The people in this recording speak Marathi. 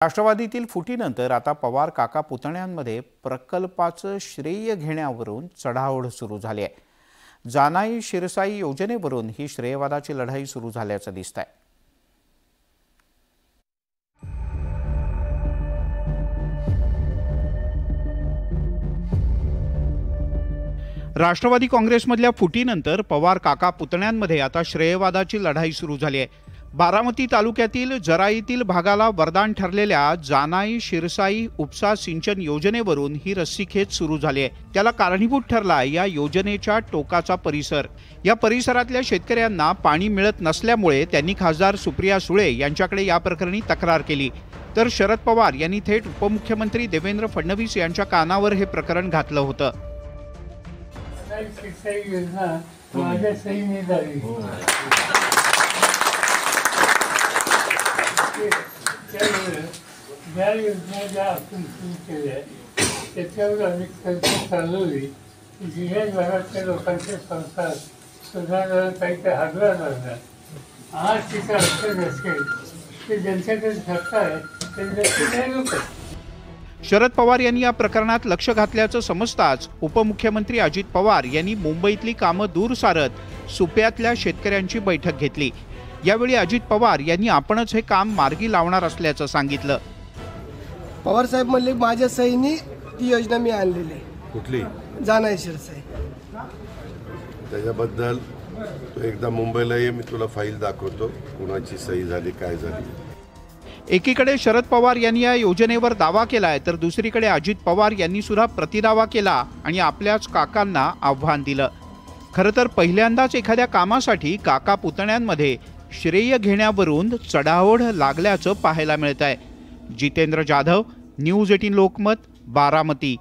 राष्ट्रवादीतील फुटीनंतर आता पवार काका पुतण्यांमध्ये प्रकल्पाचं श्रेय घेण्यावरून चढाओढ सुरू झाली आहे। जानाई शिरसाई योजनेवरून ही श्रेयवादाची लढाई सुरू झाल्याचं दिसतंय। राष्ट्रवादी काँग्रेसमधल्या फुटीनंतर पवार काका पुतण्यांमध्ये आता श्रेयवादाची लढाई सुरू झाली आहे। बारामती तालुक्यातील जराईतील भागाला वरदान ठरलेल्या जानाई शिरसाई उपसा सिंचन योजनेवरून ही रस्सीखेच सुरू झाली आहे। त्याला कारणीभूत ठरला या योजनेच्या टोकाचा परिसर। या परिसरातल्या शेतकऱ्यांना पाणी मिळत नसल्यामुळे त्यांनी खासदार सुप्रिया सुळे यांच्याकडे या प्रकरणी तक्रार केली। तर शरद पवार यांनी थेट उपमुख्यमंत्री देवेंद्र फडणवीस यांच्या कानावर हे प्रकरण घातलं होतं। ज्या योजना ज्या आपण सुरू केल्या त्याच्यावर आम्ही चर्चा चालवली की जिल्ह्या भागातल्या लोकांचे संसार सुधारणारा काही ते हातभार लागणार। आज तिचा अडचण असेल ते ज्यांच्याकडे धक्का आहे त्यांच्या शरद पवार यांनी या प्रकरणात लक्ष घातल्याचं समजताच उपमुख्यमंत्री अजित पवार यांनी मुंबईतली कामं दूर सारत सुप्यातल्या शेतकऱ्यांची बैठक घेतली। यावेळी अजित पवार यांनी आपणच हे काम मार्गी लावणार असल्याचं सांगितलं। पवार साहेब म्हणले माझ्या सहीने ती योजना मी आणलेली आहे। कुठली? जानाई शिरसाई। त्याच्याबद्दल तू एकदा मुंबईला ये, मी तुला फाईल दाखवतो कोणाची सही झाली काय झाली। एकीकडे शरद पवार यांनी या योजनेवर दावा केलाय तर दुसरीकडे अजित पवार यांनी सुद्धा प्रतिदावा केला आणि आपल्याच काकांना आव्हान दिलं। खरं तर पहिल्यांदाच एखाद्या कामासाठी काका पुतण्यांमध्ये श्रेय घेण्यावरून चढाओढ लागल्याचं पाहायला मिळत आहे। जितेंद्र जाधव, न्यूज 18 लोकमत, बारामती।